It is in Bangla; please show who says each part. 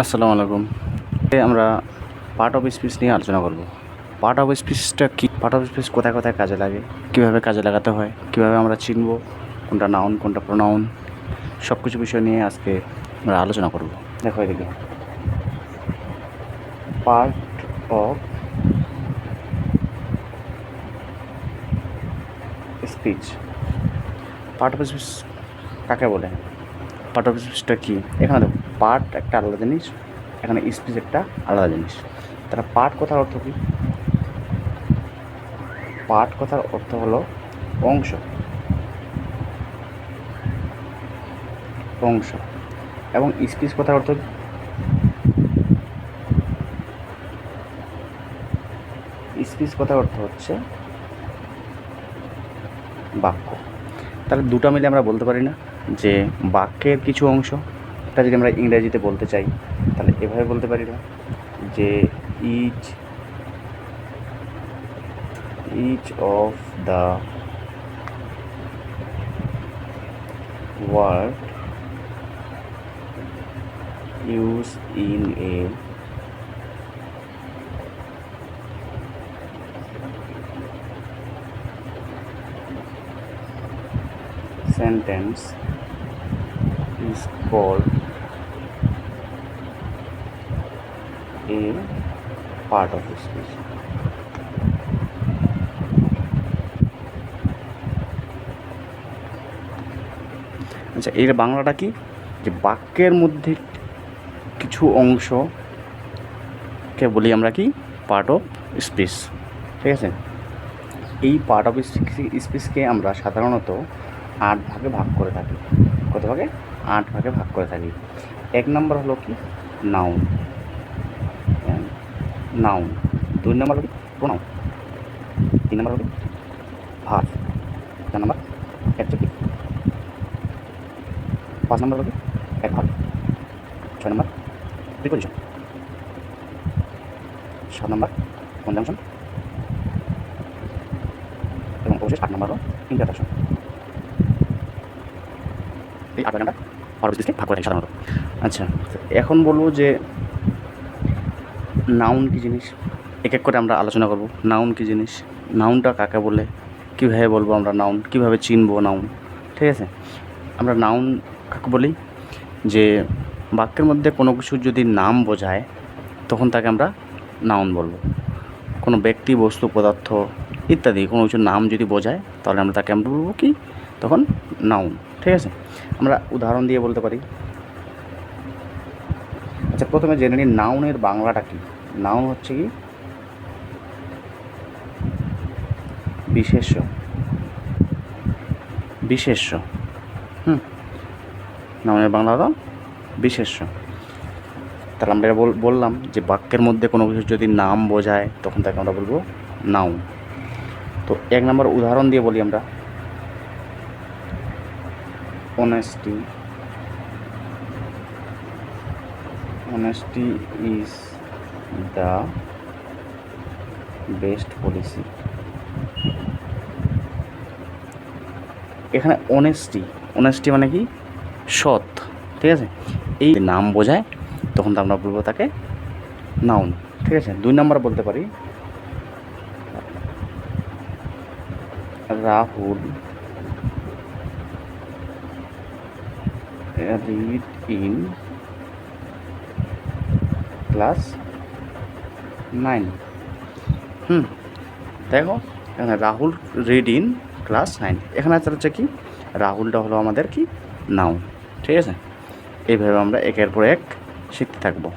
Speaker 1: আসসালামু আলাইকুম। আমরা পার্ট অফ স্পিচ নিয়ে আলোচনা করব। পার্ট অফ স্পিচটা কী, পার্ট অফ স্পিচ কোথায় কোথায় কাজে লাগে, কীভাবে কাজে লাগাতে হয়, কীভাবে আমরা চিনব কোনটা নাউন কোনটা প্রোনাউন, সব কিছু বিষয় নিয়ে আজকে আমরা আলোচনা করব। দেখো এদিকে part of speech. Part of speech কাকে বলে, পার্ট অফ স্পিচটা কী? এখানে দেখো পার্ট একটা আলাদা জিনিস, এখানে স্পিচ একটা আলাদা জিনিস। তারা পার্ট কথার অর্থ কী? পার্ট কথার অর্থ হলো অংশ, অংশ। এবং স্পিচ কথার অর্থ, স্পিচ কথার অর্থ হচ্ছে বাক্য। তাহলে দুটো মিলে আমরা বলতে পারি না যে বাক্যের কিছু অংশ। তা যদি আমরা ইংরেজিতে বলতে চাই তাহলে এভাবে বলতে পারি না যে each of the word used in a sentence is called a part of speech. আচ্ছা, এর বাংলাটা কি? যে বাক্যের মধ্যে কিছু অংশকে বলি আমরা কি, পার্ট অফ স্পিচ। ঠিক আছে, এই পার্ট অফ স্পিচকে আমরা সাধারণত 8 ভাগে ভাগ করে থাকি। কত ভাগে? 8 ভাগে ভাগ করে থাকি। 1 নম্বর হলো কি নাউন, নাউন। 2 নম্বর হলো প্রোনাউন। 3 নম্বর হলো ভার্ব। 4 নম্বর অ্যাডজেক্টিভ। 5 নম্বর হলো অ্যাডভার্ব। 6 নম্বর প্রিপোজিশন। 7 নম্বর কনজাংশন এবং অবশেষ 8 নম্বর হলো ইন্টারজেকশন। এই 8 ভাগে আমরা পার্ট অফ স্পিচকে ভাগ করে থাকি সাধারণত। আচ্ছা, এখন বলবো যে নাউন কী জিনিস। এক এক করে আমরা আলোচনা করব। নাউন কী জিনিস, নাউনটা কাকে বলে, কীভাবে বলবো আমরা নাউন, কীভাবে চিনবো নাউন। ঠিক আছে, আমরা নাউন কাকে বলি? যে বাক্যের মধ্যে কোনো কিছু যদি নাম বোঝায় তখন তাকে আমরা নাউন বলবো। কোনো ব্যক্তি, বস্তু, পদার্থ ইত্যাদি কোনো কিছুর নাম যদি বোঝায় তাহলে আমরা তাকে আমরা বলবো কি, তখন নাউন। ঠিক আছে, আমরা উদাহরণ দিয়ে বলতে পারি। আচ্ছা, প্রথমে জেনে নিই নাউনের বাংলাটা কি। নাউন হচ্ছে কি বিশেষ্য, বিশেষ্য। নাউনের বাংলা হলো বিশেষ্য। তাহলে আমরা বললাম যে বাক্যের মধ্যে কোনো কিছু যদি নাম বোঝায় তখন তাকে আমরা বলবো নাউন। তো 1 নম্বর উদাহরণ দিয়ে বলি আমরা। Honesty, honesty is the best policy. এখানে অনেস্টি মানে কি, সৎ। ঠিক আছে, এই নাম বোঝায় তখন তো আমরা বলবো তাকে নাউন। ঠিক আছে, 2 নম্বর বলতে পারি রাহুল read in ক্লাস 9। দেখো এখানে রাহুল রিড ইন ক্লাস 9, এখানে হচ্ছে কি রাহুলটা হলো আমাদের কি নাউন। ঠিক আছে, এইভাবে আমরা একের পর এক শিখতে থাকবো।